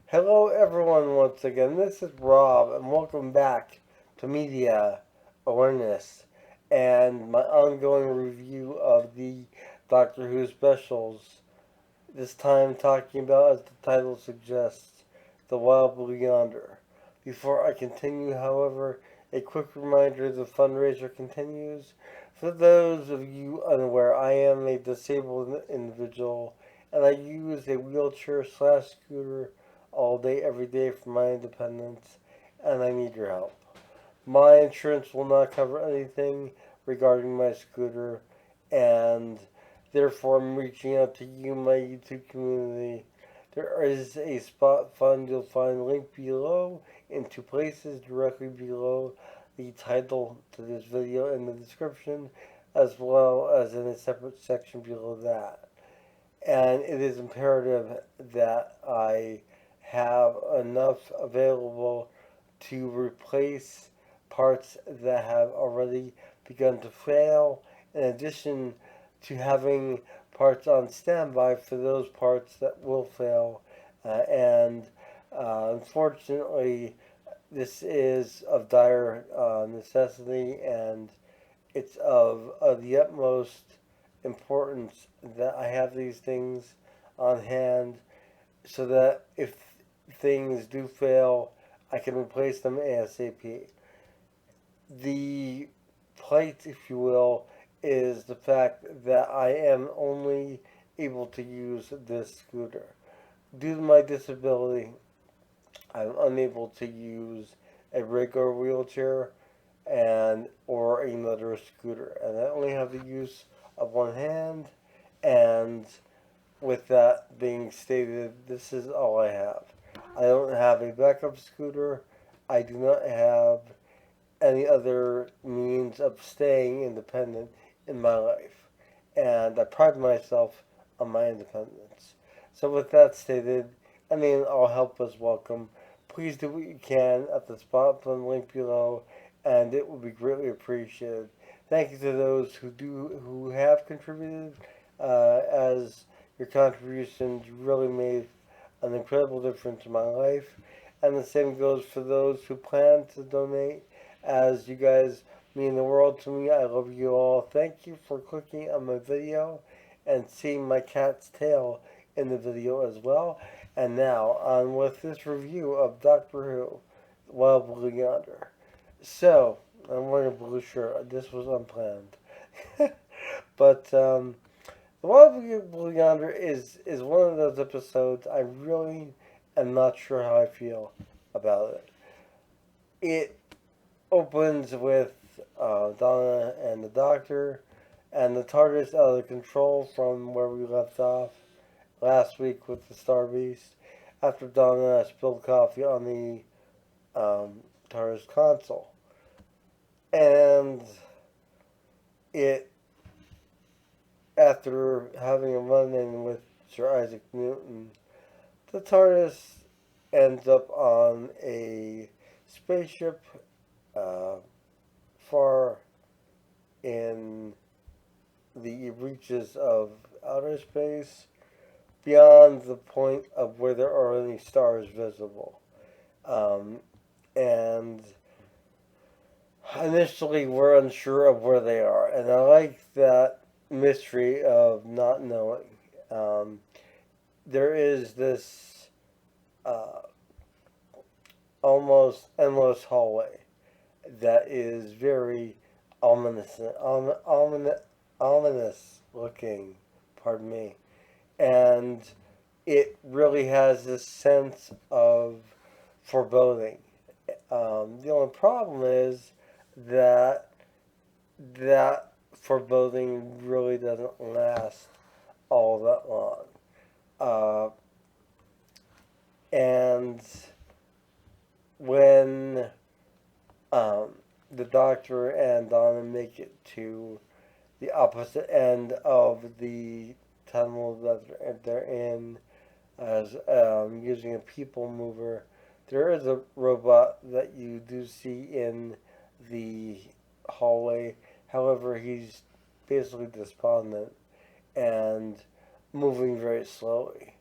Hello, everyone, once again. This is Rob, and welcome back to Media Awareness and my ongoing review of the Doctor Who specials. This time, talking about, as the title suggests, The Wild Blue Yonder. Before I continue, however, a quick reminder the fundraiser continues. For those of you unaware, I am a disabled individual and I use a wheelchair slash scooter all day, every day for my independence, and I need your help. My insurance will not cover anything regarding my scooter, and therefore I'm reaching out to you, my YouTube community. There is a spot fund you'll find linked below in two places directly below the title to this video in the description, as well as in a separate section below that. And it is imperative that I have enough available to replace parts that have already begun to fail, in addition to having parts on standby for those parts that will fail. Unfortunately, this is of dire necessity, and it's of the utmost importance that I have these things on hand so that if things do fail, I can replace them ASAP. The plight, if you will, is the fact that I am only able to use this scooter. Due to my disability, I'm unable to use a regular wheelchair and or another scooter, and I only have the use of one hand. And with that being stated, this is all I have. I don't have a backup scooter. I do not have any other means of staying independent in my life. And I pride myself on my independence. So, with that stated, any and all help is welcome. Please do what you can at the spot fund link below, and it will be greatly appreciated. Thank you to those who have contributed, as your contributions really made an incredible difference in my life. And the same goes for those who plan to donate, as you guys mean the world to me. I love you all. Thank you for clicking on my video and seeing my cat's tail in the video as well. And now, on with this review of Doctor Who, Wild Blue Yonder. So, I'm wearing a blue shirt. This was unplanned. But The Wild Blue Yonder is one of those episodes I really am not sure how I feel about it. It opens with Donna and the Doctor, and the TARDIS out of control from where we left off last week with the Star Beast, after Donna spilled coffee on the TARDIS console. And it, after having a run in with Sir Isaac Newton, the TARDIS ends up on a spaceship uh, far in the reaches of outer space, beyond the point of where there are any stars visible. Um, and initially, we're unsure of where they are, and I like that mystery of not knowing. Um, there is this uh, almost endless hallway that is very ominous looking, pardon me, and it really has this sense of foreboding. The only problem is that that foreboding really doesn't last all that long. Uh, and when um, the Doctor and Donna make it to the opposite end of the tunnel that they're in, as using a people mover, there is a robot that you do see in the hallway. However, he's basically despondent and moving very slowly,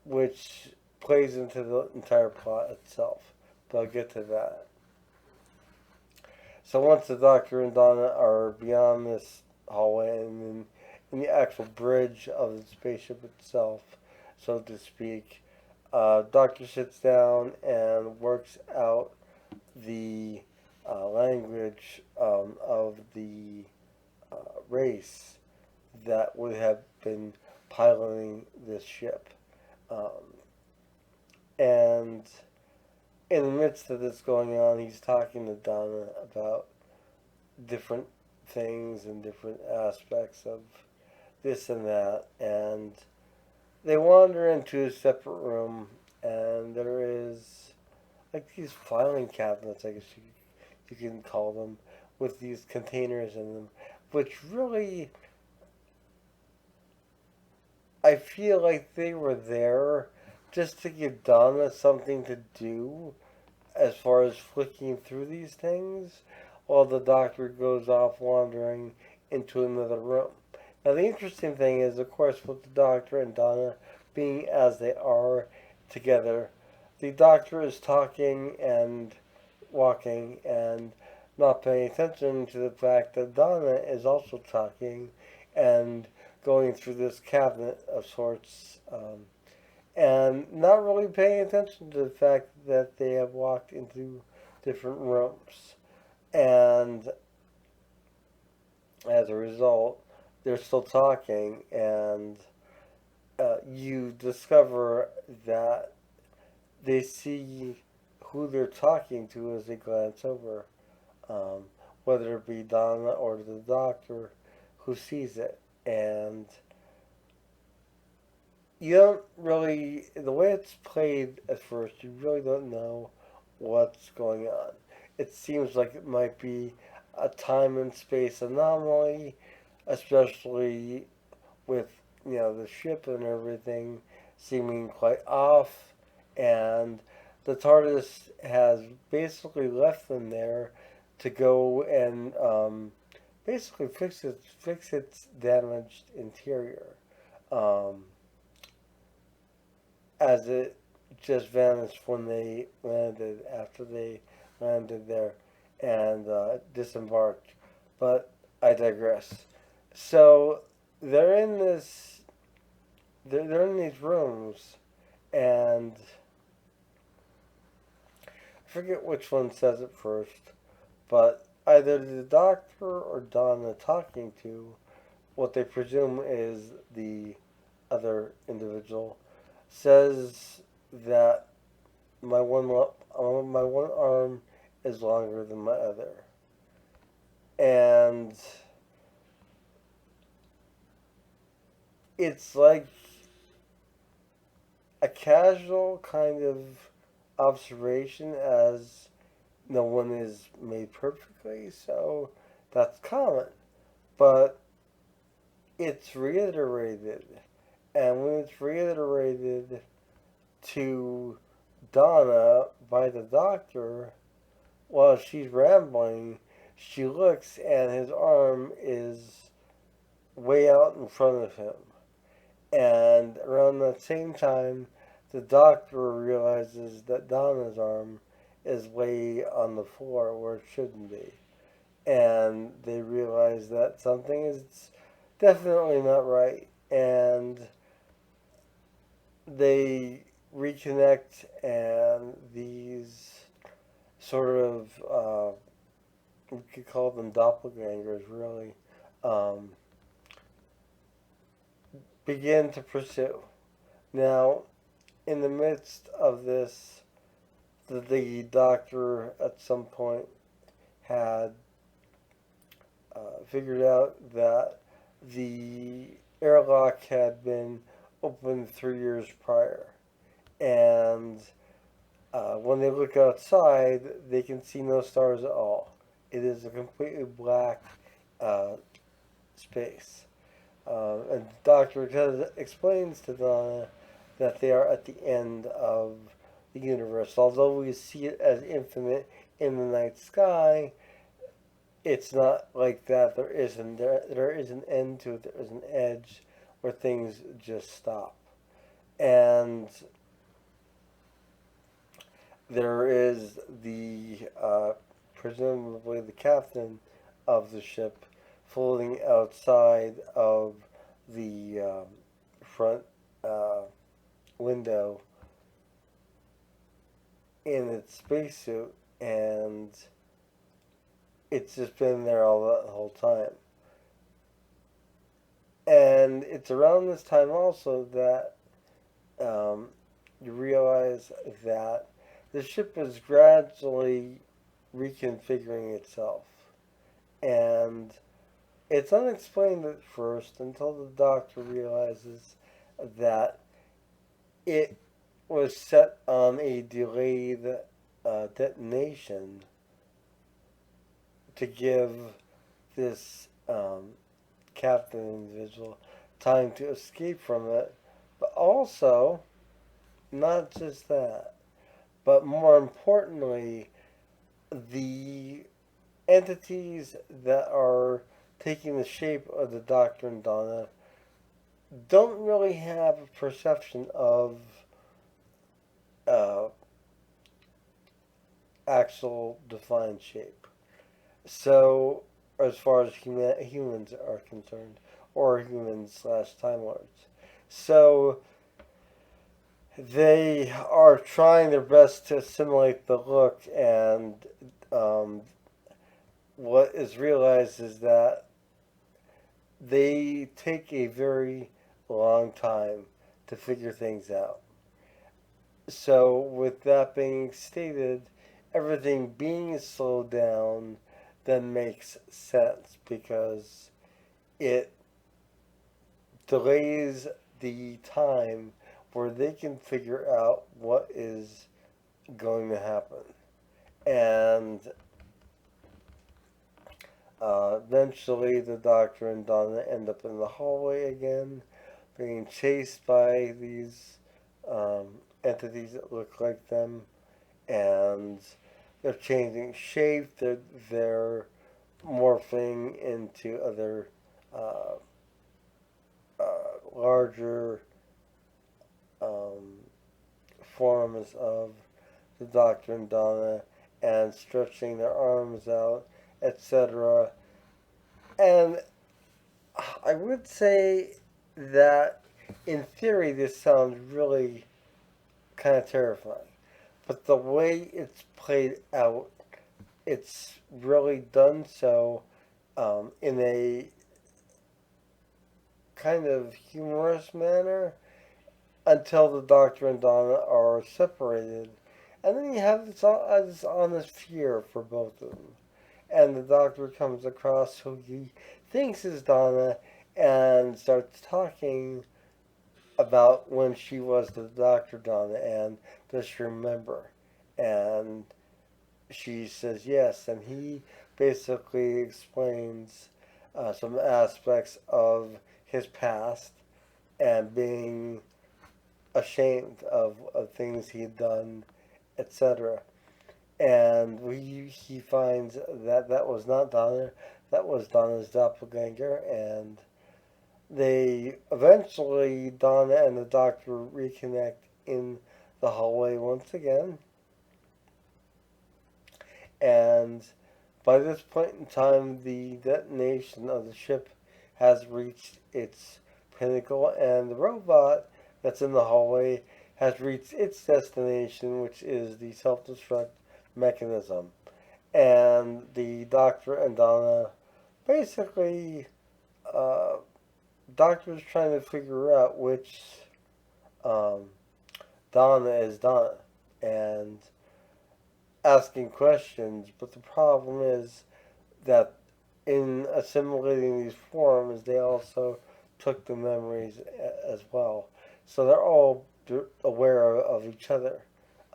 which plays into the entire plot itself. But I'll get to that. So once the Doctor and Donna are beyond this hallway and in the actual bridge of the spaceship itself, so to speak, Doctor sits down and works out the language of the race that would have been piloting this ship. Um, and in the midst of this going on, he's talking to Donna about different things and different aspects of this and that. And they wander into a separate room, and there is like these filing cabinets, I guess you can call them, with these containers in them, which really, I feel like they were there just to give Donna something to do as far as flicking through these things while the Doctor goes off wandering into another room. Now, the interesting thing is, of course, with the Doctor and Donna being as they are together, the Doctor is talking and walking and not paying attention to the fact that Donna is also talking and going through this cabinet of sorts, and not really paying attention to the fact that they have walked into different rooms. And as a result, they're still talking, and you discover that they see who they're talking to as they glance over, um, whether it be Donna or the Doctor who sees it. And you don't really, the way it's played at first, you really don't know what's going on. It seems like it might be a time and space anomaly, especially with, the ship and everything seeming quite off, and the TARDIS has basically left them there to go and basically fix its damaged interior, um, as it just vanished when they landed, after they landed there and disembarked. But I digress. So they're in this. They're in these rooms, and I forget which one says it first, but either the Doctor or Donna talking to what they presume is the other individual says that my one arm is longer than my other, and it's like a casual kind of observation, as no one is made perfectly, so that's common. But it's reiterated, and when it's reiterated to Donna by the Doctor while she's rambling, she looks and his arm is way out in front of him. And around that same time, the Doctor realizes that Donna's arm is way on the floor where it shouldn't be. And they realize that something is definitely not right. And they reconnect, and these sort of, we could call them doppelgangers, really, um, begin to pursue. Now, in the midst of this, the Doctor at some point had figured out that the airlock had been opened 3 years prior. And when they look outside, they can see no stars at all. It is a completely black space. And the Doctor explains to Donna that they are at the end of the universe. Although we see it as infinite in the night sky, it's not like that. There isn't. There is an end to it. There is an edge where things just stop. And there is the presumably the captain of the ship floating outside of the front uh, window in its spacesuit, and it's just been there all the whole time. And it's around this time also that um, you realize that the ship is gradually reconfiguring itself. And it's unexplained at first until the doctor realizes that it was set on a delayed detonation to give this captain individual time to escape from it. But also, not just that, but more importantly, the entities that are taking the shape of the Doctor and Donna don't really have a perception of uh, actual defined shape. So, as far as humans are concerned, or humans slash Time Lords. So, they are trying their best to assimilate the look, and um, what is realized is that they take a very long time to figure things out. So, with that being stated, everything being slowed down then makes sense because it delays the time where they can figure out what is going to happen. And eventually, the Doctor and Donna end up in the hallway again, being chased by these um, entities that look like them, and they're changing shape. They're morphing into other uh, larger um, forms of the Doctor and Donna, and stretching their arms out, etc. And I would say that in theory this sounds really kind of terrifying. But the way it's played out, it's really done so in a kind of humorous manner until the Doctor and Donna are separated. And then you have this honest fear for both of them. And the Doctor comes across who he thinks is Donna and starts talking about when she was the Dr. Donna and does she remember? And she says yes, and he basically explains some aspects of his past and being ashamed of things he had done, etc. And he finds that that was not Donna, that was Donna's doppelganger, and they eventually, Donna and the Doctor reconnect in the hallway once again. And by this point in time, the detonation of the ship has reached its pinnacle, and the robot that's in the hallway has reached its destination, which is the self destruct mechanism. And the Doctor and Donna basically, uh, Doctor's trying to figure out which um, Donna is Donna and asking questions, but the problem is that in assimilating these forms, they also took the memories as well. So they're all aware of each other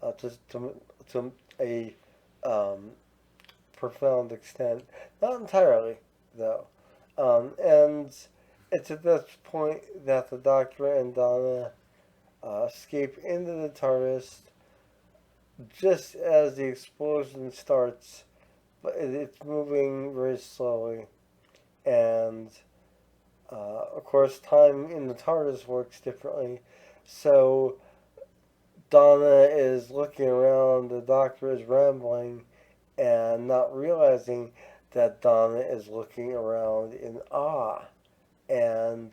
to a um, profound extent. Not entirely, though. And it's at this point that the Doctor and Donna escape into the TARDIS just as the explosion starts, but it's moving very slowly. And of course, time in the TARDIS works differently. So Donna is looking around, the doctor is rambling and not realizing that Donna is looking around in awe. And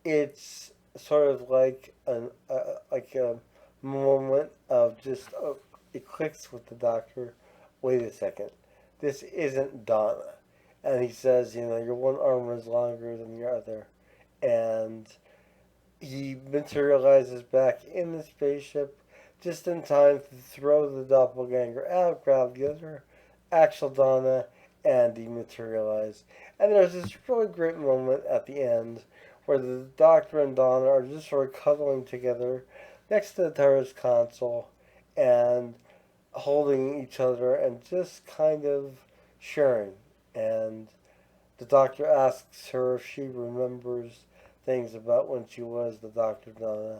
it's sort of like a moment of just it clicks with the doctor. Wait a second, this isn't Donna, and he says, your one arm is longer than your other, and he materializes back in the spaceship just in time to throw the doppelganger out, grab the other actual Donna, and dematerialize. And there's this really great moment at the end where the Doctor and Donna are just sort of cuddling together next to the TARDIS console and holding each other and just kind of sharing. And the Doctor asks her if she remembers things about when she was the Dr. Donna,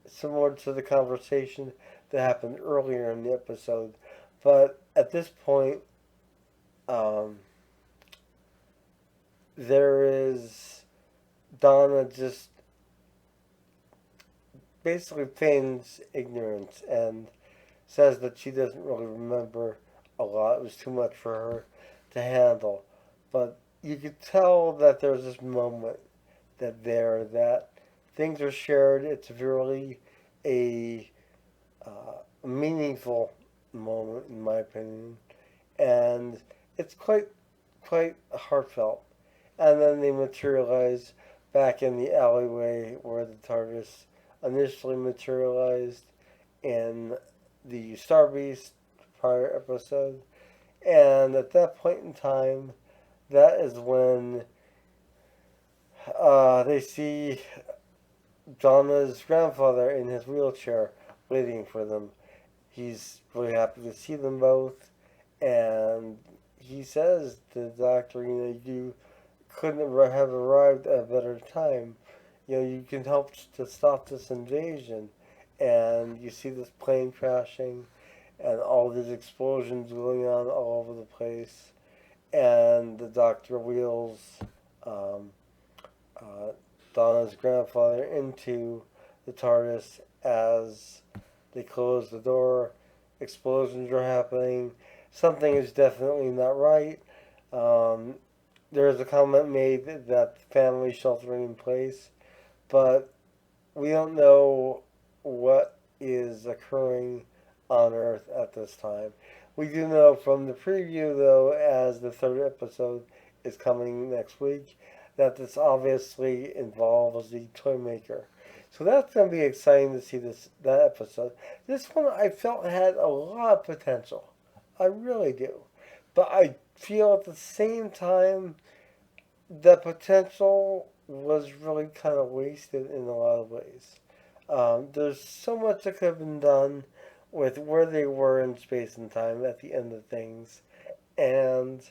similar to the conversation that happened earlier in the episode. But at this point, um, there is Donna just basically feigns ignorance and says that she doesn't really remember a lot. It was too much for her to handle. But you could tell that there's this moment that things are shared. It's really a meaningful moment, in my opinion, and it's quite heartfelt. And then they materialize back in the alleyway where the TARDIS initially materialized in the Starbeast prior episode. And at that point in time, that is when they see Donna's grandfather in his wheelchair waiting for them. He's really happy to see them both, and he says to the doctor, you couldn't have arrived at a better time. You can help to stop this invasion. And you see this plane crashing and all these explosions going on all over the place. And the doctor wheels um, uh, Donna's grandfather into the TARDIS as they close the door. Explosions are happening. Something is definitely not right. Um, there's a comment made that family sheltering in place, but we don't know what is occurring on Earth at this time. We do know from the preview, though, as the third episode is coming next week, that this obviously involves the toy maker. So that's going to be exciting to see that episode. This one I felt had a lot of potential. I really do. But I feel at the same time the potential was really kind of wasted in a lot of ways. There's so much that could have been done with where they were in space and time at the end of things, and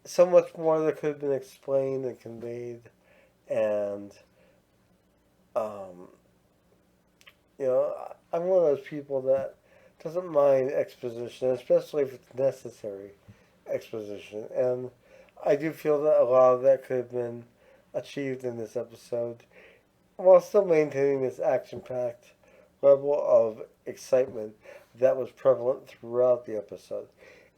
so much more that could have been explained and conveyed. And, um, I'm one of those people that doesn't mind exposition, especially if it's necessary exposition. And I do feel that a lot of that could have been achieved in this episode while still maintaining this action packed level of excitement that was prevalent throughout the episode.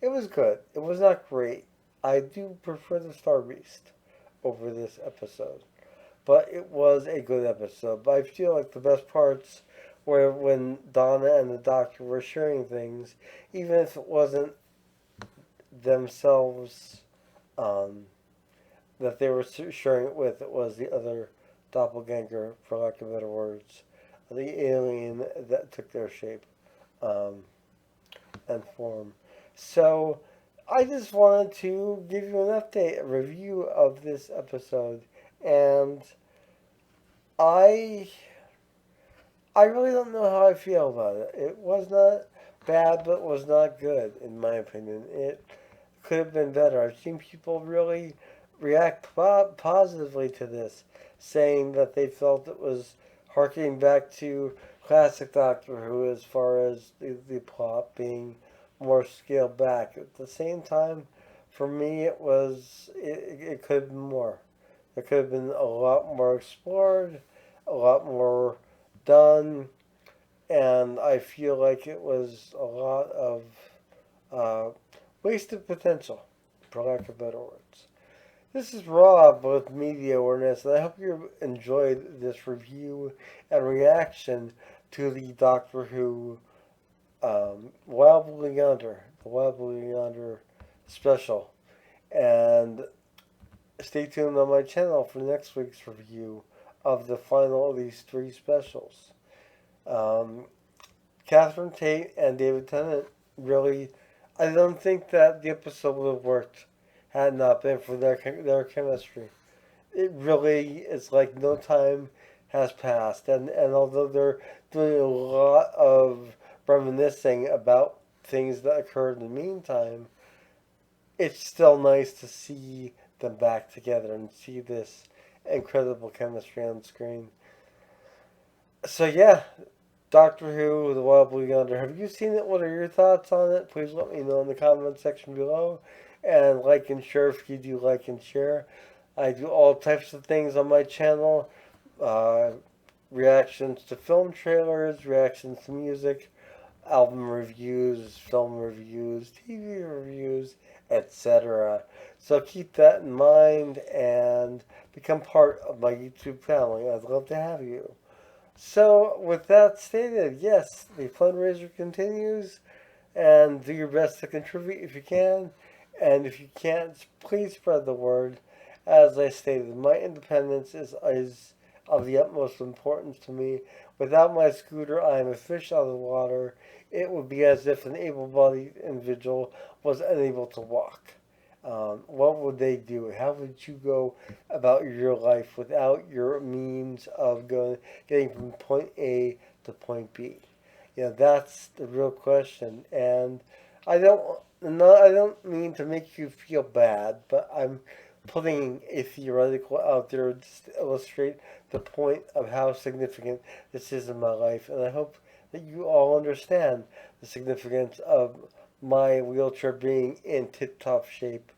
It was good. It was not great. I do prefer the Star Beast over this episode. But it was a good episode. But I feel like the best parts were when Donna and the Doctor were sharing things, even if it wasn't themselves um, that they were sharing it with. It was the other doppelganger, for lack of better words, the alien that took their shape um, and form. So I just wanted to give you an update, a review of this episode, and I I really don't know how I feel about it. It was not bad, but it was not good, in my opinion. It could have been better. I've seen people really react positively to this, saying that they felt it was harking back to classic Doctor Who as far as the plot being more scaled back. At the same time, for me, it could have been more. It could have been a lot more explored, a lot more done. and I feel like it was a lot of uh, wasted potential, for lack of better words. This is Rob with Media Awareness, and I hope you enjoyed this review and reaction to the Doctor Who Wild Blue Yonder, the Wild Blue Yonder special. And stay tuned on my channel for next week's review of the final of these three specials. Um, Catherine Tate and David Tennant really, I don't think that the episode would have worked had it not been for their chemistry. It really is like no time has passed, and although they're doing a lot of reminiscing about things that occurred in the meantime, it's still nice to see them back together and see this incredible chemistry on screen. So yeah, Doctor Who, The Wild Blue Yonder. Have you seen it? What are your thoughts on it? Please let me know in the comment section below. And like and share if you do like and share. I do all types of things on my channel. Uh, Reactions to film trailers, reactions to music, album reviews, film reviews, TV reviews, etc. So keep that in mind and become part of my YouTube family. I'd love to have you. So, with that stated, yes, the fundraiser continues, and do your best to contribute if you can. And if you can't, please spread the word. As I stated, my independence is of the utmost importance to me. Without my scooter, I am a fish out of the water. It would be as if an able bodied individual was unable to walk. What would they do? How would you go about your life without your means of getting from point A to point B? That's the real question. And I don't, no, I don't mean to make you feel bad, but I'm putting a theoretical out there just to illustrate the point of how significant this is in my life. And I hope that you all understand the significance of my wheelchair being in tip-top shape,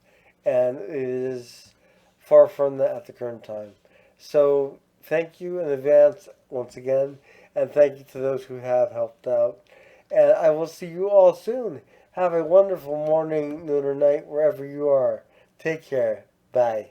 and it is far from that at the current time. So thank you in advance once again, and thank you to those who have helped out. And I will see you all soon. Have a wonderful morning, noon, or night, wherever you are. Take care. Bye.